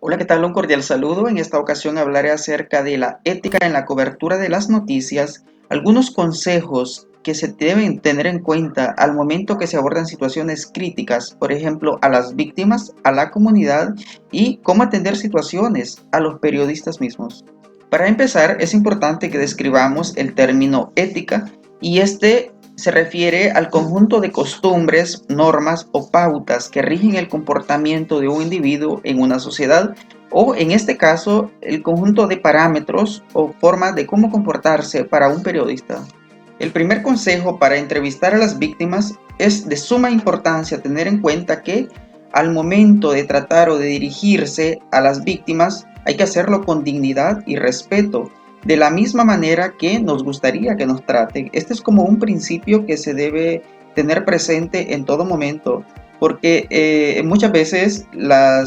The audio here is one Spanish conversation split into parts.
Hola, ¿qué tal? Un cordial saludo. En esta ocasión hablaré acerca de la ética en la cobertura de las noticias, algunos consejos que se deben tener en cuenta al momento que se abordan situaciones críticas, por ejemplo, a las víctimas, a la comunidad y cómo atender situaciones a los periodistas mismos. Para empezar, es importante que describamos el término ética y este se refiere al conjunto de costumbres, normas o pautas que rigen el comportamiento de un individuo en una sociedad o, en este caso, el conjunto de parámetros o formas de cómo comportarse para un periodista. El primer consejo para entrevistar a las víctimas es de suma importancia tener en cuenta que al momento de tratar o de dirigirse a las víctimas hay que hacerlo con dignidad y respeto, de la misma manera que nos gustaría que nos traten. Este es como un principio que se debe tener presente en todo momento, porque muchas veces la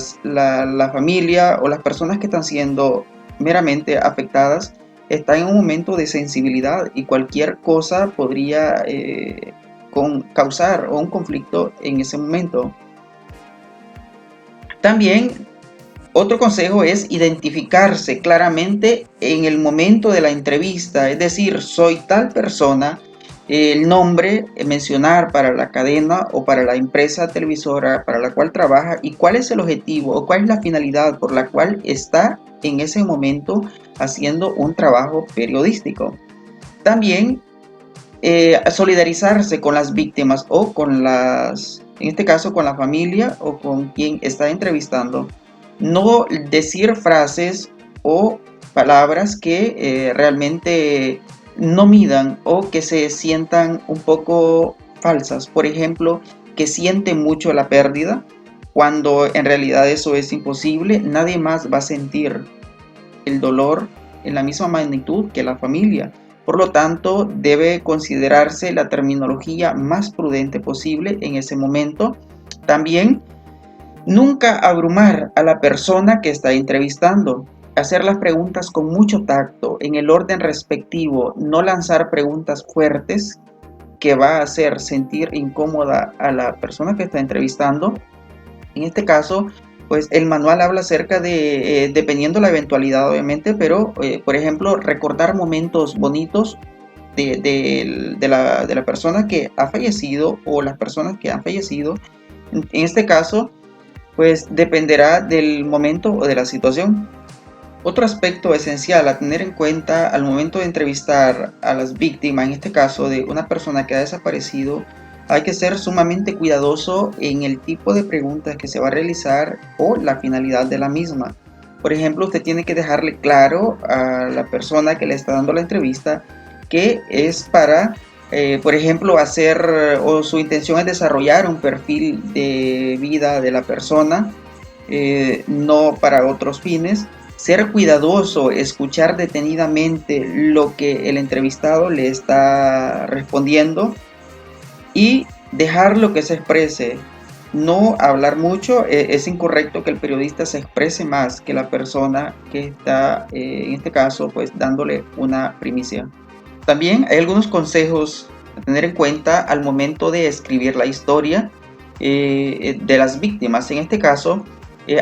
familia o las personas que están siendo meramente afectadas están en un momento de sensibilidad y cualquier cosa podría causar un conflicto en ese momento. También otro consejo es identificarse claramente en el momento de la entrevista, es decir, soy tal persona, el nombre, mencionar para la cadena o para la empresa televisora para la cual trabaja y cuál es el objetivo o cuál es la finalidad por la cual está en ese momento haciendo un trabajo periodístico. También solidarizarse con las víctimas o en este caso con la familia o con quien está entrevistando. No decir frases o palabras que realmente no midan o que se sientan un poco falsas. Por ejemplo, que siente mucho la pérdida, cuando en realidad eso es imposible. Nadie más va a sentir el dolor en la misma magnitud que la familia. Por lo tanto, debe considerarse la terminología más prudente posible en ese momento. También, nunca abrumar a la persona que está entrevistando. Hacer las preguntas con mucho tacto, en el orden respectivo, no lanzar preguntas fuertes que va a hacer sentir incómoda a la persona que está entrevistando. En este caso, pues el manual habla acerca de, dependiendo la eventualidad obviamente, pero por ejemplo, recordar momentos bonitos de la persona que ha fallecido o las personas que han fallecido. En este caso, pues dependerá del momento o de la situación. Otro aspecto esencial a tener en cuenta al momento de entrevistar a las víctimas, en este caso de una persona que ha desaparecido, hay que ser sumamente cuidadoso en el tipo de preguntas que se va a realizar o la finalidad de la misma. Por ejemplo, usted tiene que dejarle claro a la persona que le está dando la entrevista que es para, por ejemplo, hacer o su intención es desarrollar un perfil de vida de la persona, no para otros fines. Ser cuidadoso, escuchar detenidamente lo que el entrevistado le está respondiendo y dejarlo que se exprese. No hablar mucho. Es incorrecto que el periodista se exprese más que la persona que está, en este caso, pues dándole una primicia. También hay algunos consejos a tener en cuenta al momento de escribir la historia de las víctimas. En este caso,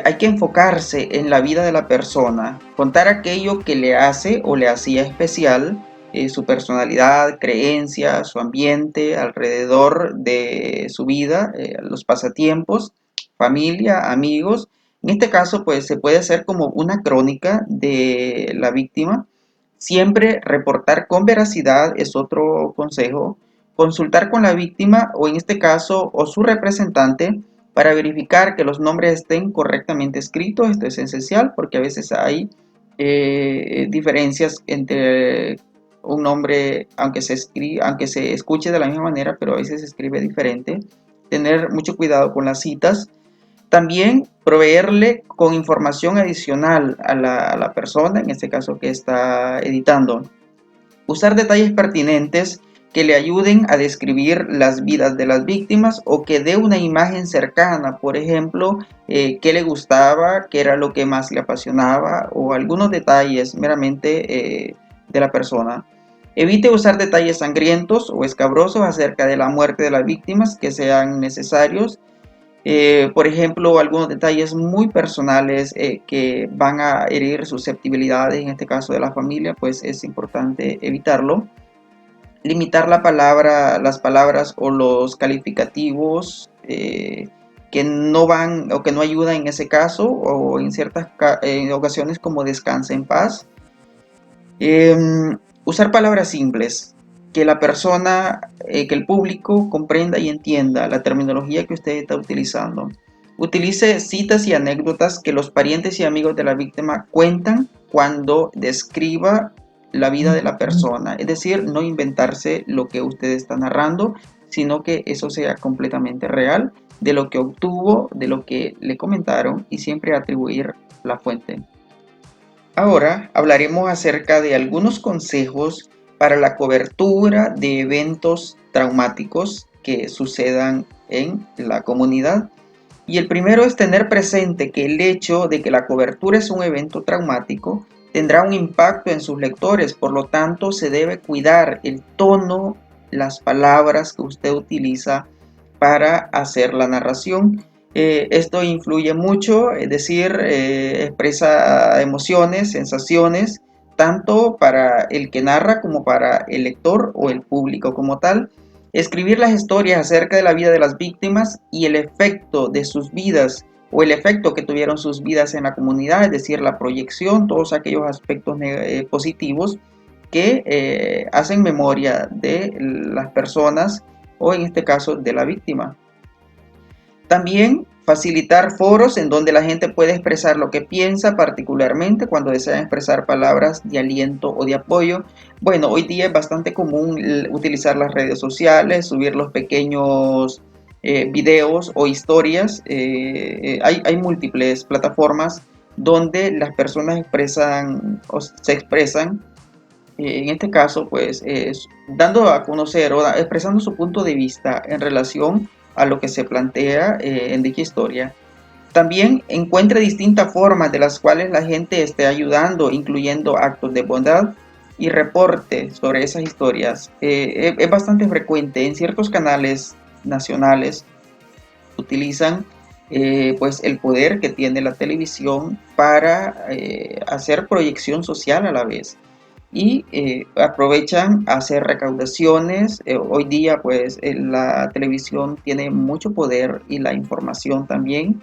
hay que enfocarse en la vida de la persona, contar aquello que le hace o le hacía especial, su personalidad, creencias, su ambiente alrededor de su vida, los pasatiempos, familia, amigos. En este caso, pues se puede hacer como una crónica de la víctima. Siempre reportar con veracidad es otro consejo. Consultar con la víctima o en este caso o su representante para verificar que los nombres estén correctamente escritos. Esto es esencial porque a veces hay diferencias entre un nombre, aunque se escuche de la misma manera, pero a veces se escribe diferente. Tener mucho cuidado con las citas. También proveerle con información adicional a la persona, en este caso que está editando. Usar detalles pertinentes que le ayuden a describir las vidas de las víctimas o que dé una imagen cercana, por ejemplo, qué le gustaba, qué era lo que más le apasionaba o algunos detalles meramente de la persona. Evite usar detalles sangrientos o escabrosos acerca de la muerte de las víctimas que sean necesarios. Por ejemplo, algunos detalles muy personales que van a herir susceptibilidades, en este caso de la familia, pues es importante evitarlo. Limitar las palabras o los calificativos que no van o que no ayudan en ese caso, o en ciertas en ocasiones como descansa en paz. Usar palabras simples, que la persona, que el público comprenda y entienda la terminología que usted está utilizando. Utilice citas y anécdotas que los parientes y amigos de la víctima cuentan cuando describa la vida de la persona. Es decir, no inventarse lo que usted está narrando, sino que eso sea completamente real, de lo que obtuvo, de lo que le comentaron, y siempre atribuir la fuente. Ahora hablaremos acerca de algunos consejos para la cobertura de eventos traumáticos que sucedan en la comunidad. Y el primero es tener presente que el hecho de que la cobertura es un evento traumático tendrá un impacto en sus lectores, por lo tanto se debe cuidar el tono, las palabras que usted utiliza para hacer la narración. Esto influye mucho, es decir, expresa emociones, sensaciones, tanto para el que narra como para el lector o el público como tal. Escribir las historias acerca de la vida de las víctimas y el efecto de sus vidas o el efecto que tuvieron sus vidas en la comunidad, es decir, la proyección, todos aquellos aspectos positivos que hacen memoria de las personas o en este caso de la víctima. También facilitar foros en donde la gente puede expresar lo que piensa, particularmente cuando desean expresar palabras de aliento o de apoyo. Bueno, hoy día es bastante común utilizar las redes sociales, subir los pequeños videos o historias. Hay múltiples plataformas donde las personas expresan o se expresan, en este caso, pues, dando a conocer o expresando su punto de vista en relación a lo que se plantea en dicha historia. También encuentre distintas formas de las cuales la gente esté ayudando, incluyendo actos de bondad y reporte sobre esas historias. Es bastante frecuente en ciertos canales nacionales utilizan pues el poder que tiene la televisión para hacer proyección social a la vez y aprovechan a hacer recaudaciones. Hoy día pues la televisión tiene mucho poder y la información también,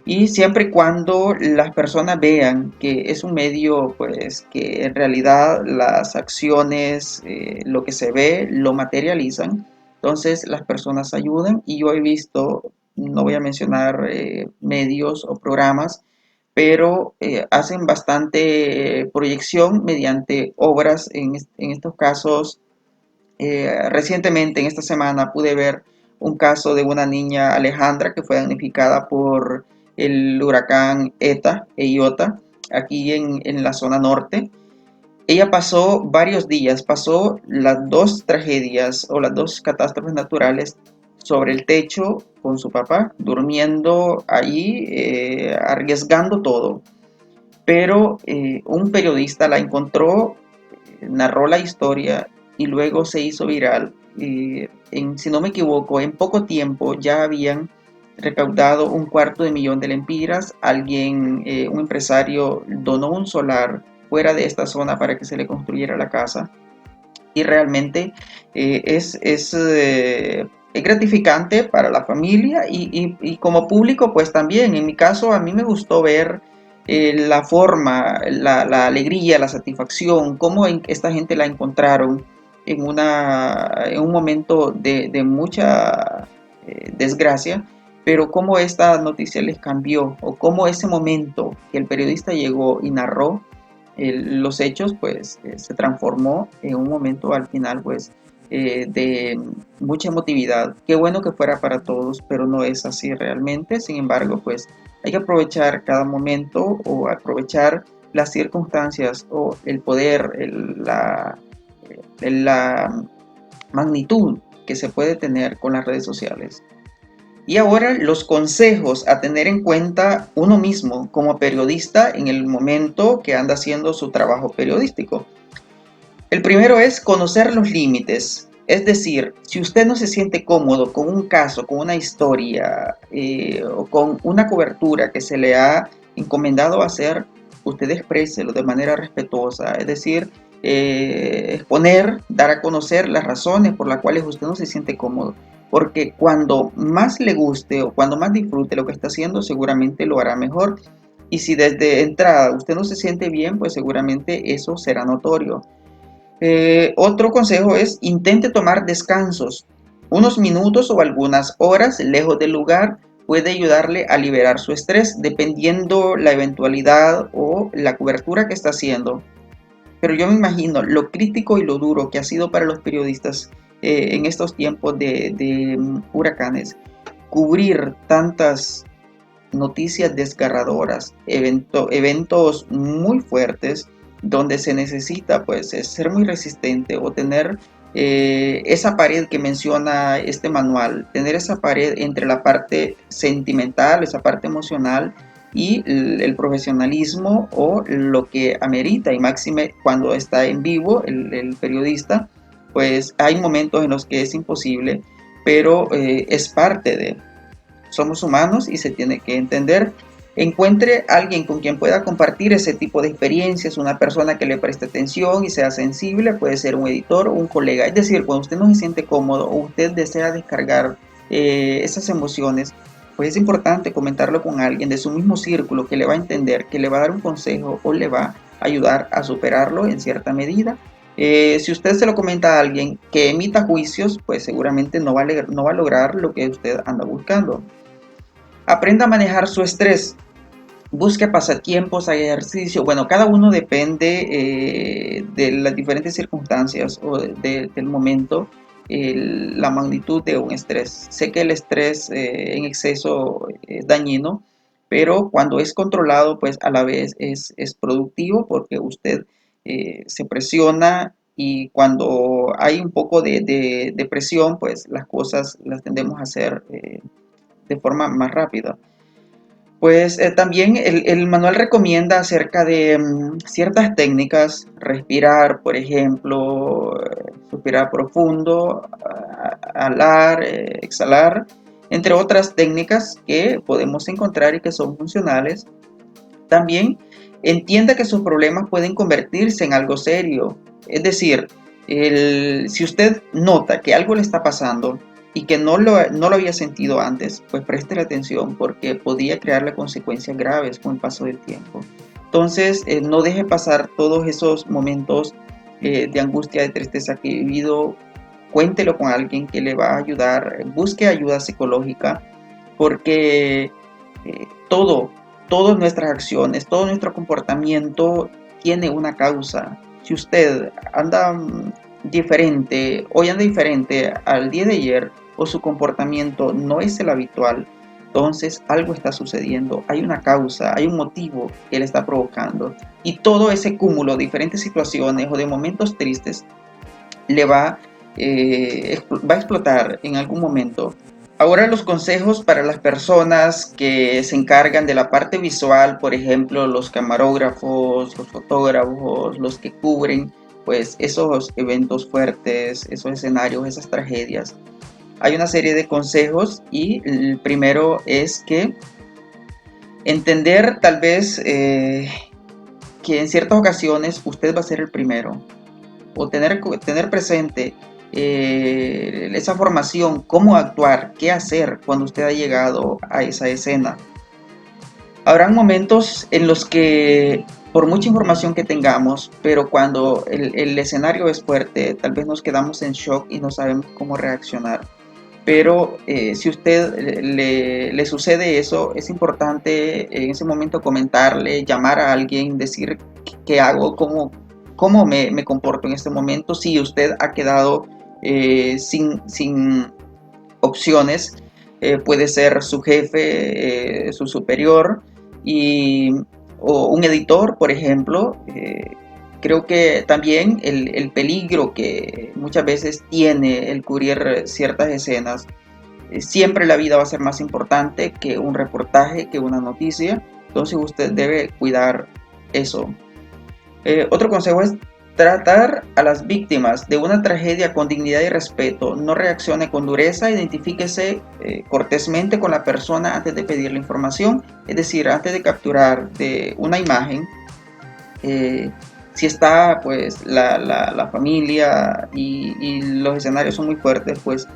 y siempre y cuando las personas vean que es un medio pues que en realidad las acciones, lo que se ve lo materializan, entonces las personas ayudan. Y yo he visto, no voy a mencionar medios o programas, pero hacen bastante proyección mediante obras. En estos casos, recientemente en esta semana pude ver un caso de una niña, Alejandra, que fue damnificada por el huracán ETA e Iota aquí en la zona norte. Ella pasó varios días, pasó las dos tragedias o las dos catástrofes naturales sobre el techo con su papá, durmiendo allí, arriesgando todo. Pero un periodista la encontró, narró la historia y luego se hizo viral. Si no me equivoco, en poco tiempo ya habían recaudado 250,000 de lempiras. Alguien, un empresario, donó un solar fuera de esta zona para que se le construyera la casa. Y realmente es gratificante para la familia y como público pues también. En mi caso a mí me gustó ver la forma, la alegría, la satisfacción, cómo esta gente la encontraron en un momento de mucha desgracia, pero cómo esta noticia les cambió, o cómo ese momento que el periodista llegó y narró los hechos, pues se transformó en un momento al final, pues de mucha emotividad. Qué bueno que fuera para todos, pero no es así realmente. Sin embargo, pues hay que aprovechar cada momento o aprovechar las circunstancias o el poder, la magnitud que se puede tener con las redes sociales. Y ahora los consejos a tener en cuenta uno mismo como periodista en el momento que anda haciendo su trabajo periodístico. El primero es conocer los límites. Es decir, si usted no se siente cómodo con un caso, con una historia o con una cobertura que se le ha encomendado hacer, usted expréselo de manera respetuosa, es decir, exponer, dar a conocer las razones por las cuales usted no se siente cómodo. Porque cuando más le guste o cuando más disfrute lo que está haciendo, seguramente lo hará mejor. Y si desde entrada usted no se siente bien, pues seguramente eso será notorio. Otro consejo es intente tomar descansos. Unos minutos o algunas horas lejos del lugar puede ayudarle a liberar su estrés dependiendo la eventualidad o la cobertura que está haciendo. Pero yo me imagino lo crítico y lo duro que ha sido para los periodistas en estos tiempos de huracanes. Cubrir tantas noticias desgarradoras, eventos muy fuertes donde se necesita pues ser muy resistente o tener esa pared que menciona este manual, tener esa pared entre la parte sentimental, esa parte emocional y el profesionalismo o lo que amerita y máxime cuando está en vivo el periodista, pues hay momentos en los que es imposible, pero es parte de somos humanos y se tiene que entender. Encuentre a alguien con quien pueda compartir ese tipo de experiencias, una persona que le preste atención y sea sensible, puede ser un editor o un colega. Es decir, cuando usted no se siente cómodo o usted desea descargar esas emociones, pues es importante comentarlo con alguien de su mismo círculo que le va a entender, que le va a dar un consejo o le va a ayudar a superarlo en cierta medida. Si usted se lo comenta a alguien que emita juicios, pues seguramente no va a lograr lo que usted anda buscando. Aprenda a manejar su estrés. Busque pasatiempos, ejercicio. Bueno, cada uno depende de las diferentes circunstancias o del momento, la magnitud de un estrés. Sé que el estrés en exceso es dañino, pero cuando es controlado, pues a la vez es productivo porque usted se presiona y cuando hay un poco de presión, pues las cosas las tendemos a hacer de forma más rápida. Pues también el manual recomienda acerca de ciertas técnicas, respirar, por ejemplo, suspirar profundo, alar, exhalar, entre otras técnicas que podemos encontrar y que son funcionales. También entienda que sus problemas pueden convertirse en algo serio. Es decir, si usted nota que algo le está pasando y que no lo había sentido antes, pues preste atención porque podía crearle consecuencias graves con el paso del tiempo. Entonces, no deje pasar todos esos momentos de angustia, de tristeza que he vivido. Cuéntelo con alguien que le va a ayudar. Busque ayuda psicológica porque todo, todas nuestras acciones, todo nuestro comportamiento tiene una causa. Si usted anda diferente, hoy anda diferente al día de ayer, o su comportamiento no es el habitual, entonces algo está sucediendo, hay una causa, hay un motivo que le está provocando. Y todo ese cúmulo de diferentes situaciones o de momentos tristes le va a explotar en algún momento. Ahora los consejos para las personas que se encargan de la parte visual, por ejemplo, los camarógrafos, los fotógrafos, los que cubren pues esos eventos fuertes, esos escenarios, esas tragedias. Hay una serie de consejos y el primero es que entender tal vez que en ciertas ocasiones usted va a ser el primero o tener presente esa formación, cómo actuar, qué hacer cuando usted ha llegado a esa escena. Habrán momentos en los que, por mucha información que tengamos, pero cuando el escenario es fuerte, tal vez nos quedamos en shock y no sabemos cómo reaccionar. Pero si usted le sucede eso, es importante en ese momento comentarle, llamar a alguien, decir qué hago, cómo me comporto en este momento. Si usted ha quedado sin opciones, puede ser su jefe, su superior o un editor, por ejemplo. Creo que también el peligro que muchas veces tiene el cubrir ciertas escenas, siempre la vida va a ser más importante que un reportaje, que una noticia. Entonces usted debe cuidar eso. Otro consejo es Tratar a las víctimas de una tragedia con dignidad y respeto. No reaccione con dureza. Identifíquese cortésmente con la persona antes de pedirle información. Es decir, antes de capturar de una imagen, si está pues la familia y los escenarios son muy fuertes, pues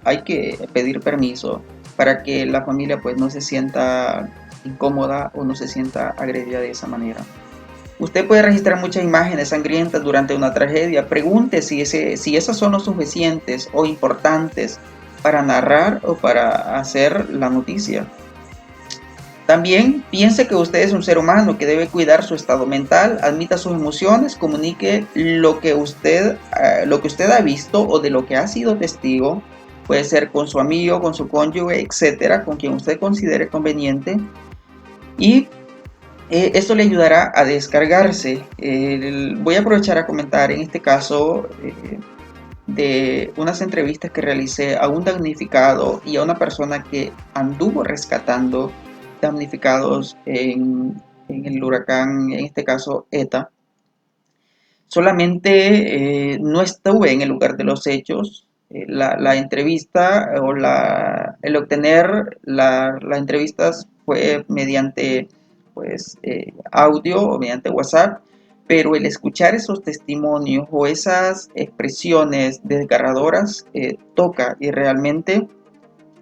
hay que pedir permiso para que la familia pues no se sienta incómoda o no se sienta agredida de esa manera. Usted puede registrar muchas imágenes sangrientas durante una tragedia. Pregunte si esas son lo suficientes o importantes para narrar o para hacer la noticia. También piense que usted es un ser humano que debe cuidar su estado mental, admita sus emociones, comunique lo que usted ha visto o de lo que ha sido testigo. Puede ser con su amigo, con su cónyuge, etcétera, con quien usted considere conveniente. Y esto le ayudará a descargarse. Voy a aprovechar a comentar en este caso de unas entrevistas que realicé a un damnificado y a una persona que anduvo rescatando damnificados en el huracán, en este caso ETA. Solamente no estuve en el lugar de los hechos. La entrevista o el obtener las entrevistas fue mediante pues, audio o mediante WhatsApp, pero el escuchar esos testimonios o esas expresiones desgarradoras toca, y realmente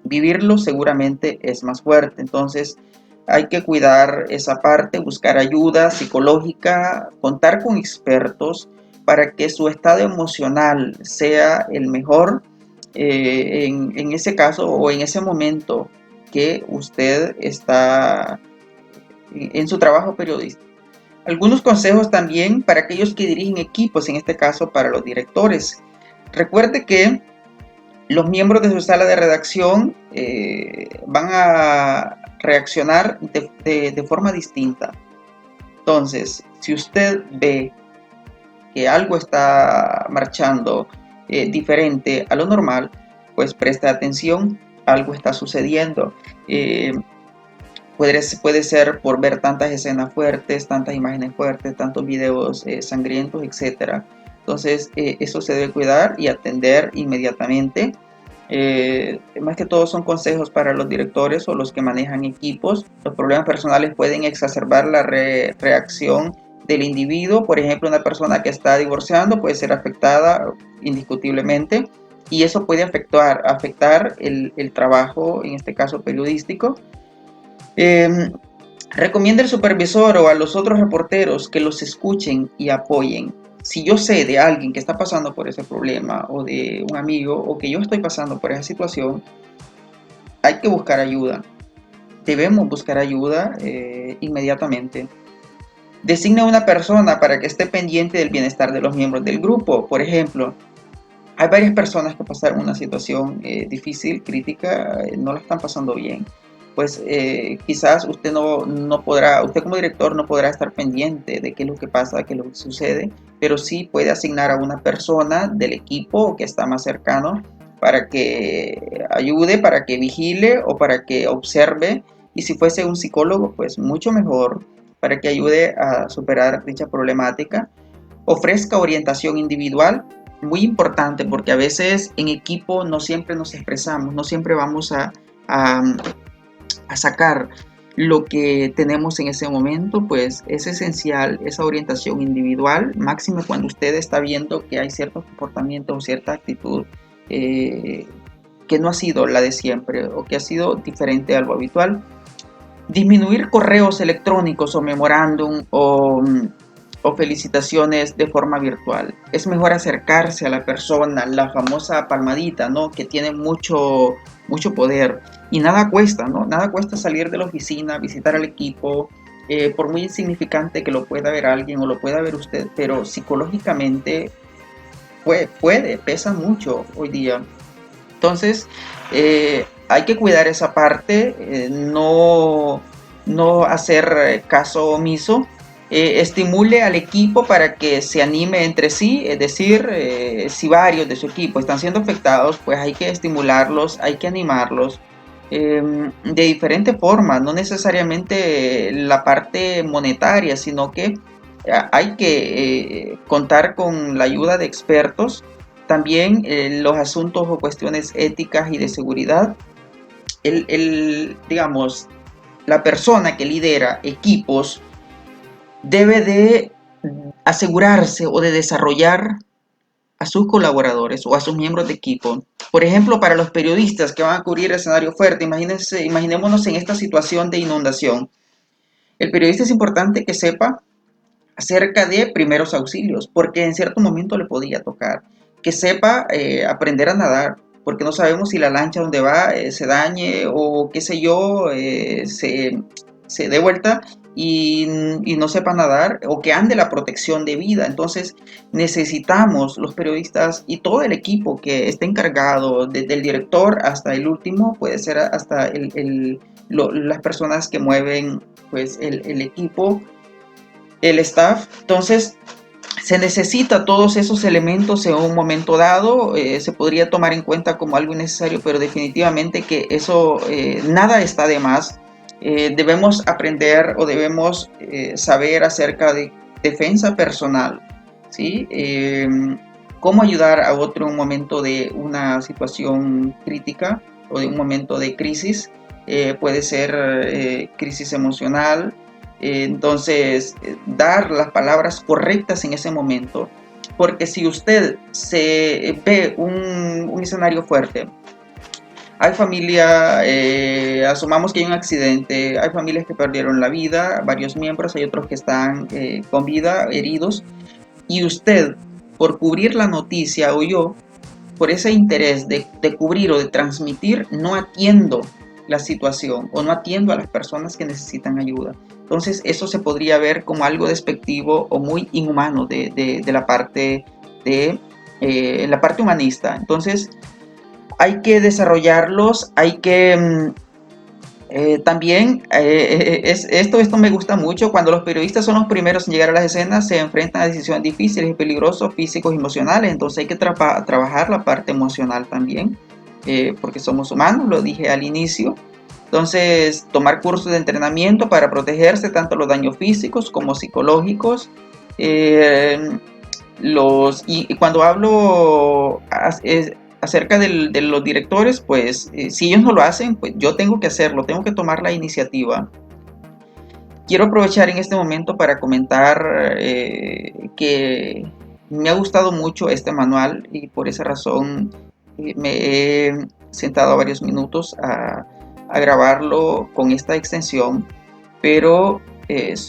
vivirlo seguramente es más fuerte. Entonces hay que cuidar esa parte, buscar ayuda psicológica, contar con expertos para que su estado emocional sea el mejor en ese caso o en ese momento que usted está en su trabajo periodístico. Algunos consejos también para aquellos que dirigen equipos, en este caso para los directores. Recuerde que los miembros de su sala de redacción van a reaccionar de forma distinta. Entonces, si usted ve que algo está marchando diferente a lo normal, pues preste atención, algo está sucediendo. Puede ser por ver tantas escenas fuertes, tantas imágenes fuertes, tantos videos sangrientos, etc. Entonces, eso se debe cuidar y atender inmediatamente. Más que todo son consejos para los directores o los que manejan equipos. Los problemas personales pueden exacerbar la reacción del individuo. Por ejemplo, una persona que está divorciando puede ser afectada indiscutiblemente, y eso puede afectar el trabajo, en este caso periodístico. Recomienda al supervisor o a los otros reporteros que los escuchen y apoyen. Si yo sé de alguien que está pasando por ese problema, o de un amigo, o que yo estoy pasando por esa situación, hay que buscar ayuda. Debemos buscar ayuda inmediatamente. Designa una persona para que esté pendiente del bienestar de los miembros del grupo. Por ejemplo, hay varias personas que pasaron una situación difícil, crítica, no la están pasando bien. Pues quizás usted no podrá, usted como director no podrá estar pendiente de qué es lo que pasa, qué es lo que sucede, pero sí puede asignar a una persona del equipo que está más cercano para que ayude, para que vigile o para que observe, y si fuese un psicólogo, pues mucho mejor, para que ayude a superar dicha problemática. Ofrezca orientación individual, muy importante, porque a veces en equipo no siempre nos expresamos, no siempre vamos a sacar lo que tenemos en ese momento. Pues es esencial esa orientación individual, máximo cuando usted está viendo que hay ciertos comportamientos o cierta actitud que no ha sido la de siempre o que ha sido diferente a lo habitual. Disminuir correos electrónicos o memorándum o felicitaciones de forma virtual. Es mejor acercarse a la persona, la famosa palmadita, ¿no? Que tiene mucho poder, y nada cuesta, ¿no? Nada cuesta salir de la oficina, visitar al equipo, por muy insignificante que lo pueda ver alguien o lo pueda ver usted, pero psicológicamente pesa mucho hoy día. Entonces, hay que cuidar esa parte, no hacer caso omiso. Estimule al equipo para que se anime entre sí, es decir, si varios de su equipo están siendo afectados, pues hay que estimularlos, hay que animarlos de diferentes formas, no necesariamente la parte monetaria, sino que hay que contar con la ayuda de expertos. También los asuntos o cuestiones éticas y de seguridad. Digamos, la persona que lidera equipos debe de asegurarse o de desarrollar a sus colaboradores o a sus miembros de equipo. Por ejemplo, para los periodistas que van a cubrir el escenario fuerte, imaginémonos en esta situación de inundación. El periodista es importante que sepa acerca de primeros auxilios, porque en cierto momento le podía tocar. Que sepa aprender a nadar, porque no sabemos si la lancha donde va se dañe o qué sé yo, se dé vuelta y no sepa nadar, o que ande la protección de vida. Entonces necesitamos los periodistas y todo el equipo que esté encargado, desde el director hasta el último, puede ser hasta las personas que mueven pues el equipo, el staff. Entonces se necesita todos esos elementos en un momento dado. Se podría tomar en cuenta como algo innecesario, pero definitivamente que eso nada está de más. Debemos aprender o debemos saber acerca de defensa personal, ¿sí? Cómo ayudar a otro en un momento de una situación crítica o de un momento de crisis. Puede ser crisis emocional. Entonces, dar las palabras correctas en ese momento, porque si usted se ve un escenario fuerte, hay familia, asumamos que hay un accidente, hay familias que perdieron la vida, varios miembros, hay otros que están con vida, heridos, y usted, por cubrir la noticia, o yo, por ese interés de cubrir o de transmitir, no atiendo la situación o no atiendo a las personas que necesitan ayuda. Entonces eso se podría ver como algo despectivo o muy inhumano de la parte la parte humanista. Entonces hay que desarrollarlos, hay que también, esto me gusta mucho, cuando los periodistas son los primeros en llegar a las escenas, se enfrentan a decisiones difíciles y peligrosas, físicos y emocionales. Entonces hay que trabajar la parte emocional también, porque somos humanos, lo dije al inicio. Entonces, tomar cursos de entrenamiento para protegerse tanto los daños físicos como psicológicos. Eh, y cuando hablo acerca de los directores, pues si ellos no lo hacen, pues yo tengo que hacerlo, tengo que tomar la iniciativa. Quiero aprovechar en este momento para comentar que me ha gustado mucho este manual y por esa razón me he sentado varios minutos a grabarlo con esta extensión, pero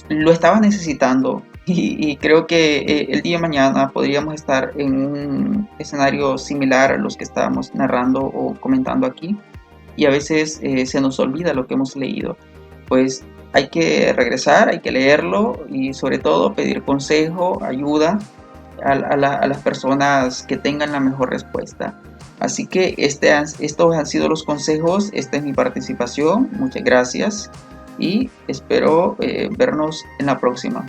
lo estaba necesitando y creo que el día de mañana podríamos estar en un escenario similar a los que estábamos narrando o comentando aquí, y a veces se nos olvida lo que hemos leído. Pues hay que regresar, hay que leerlo y sobre todo pedir consejo, ayuda a las personas que tengan la mejor respuesta. Así que estos han sido los consejos, esta es mi participación, muchas gracias y espero vernos en la próxima.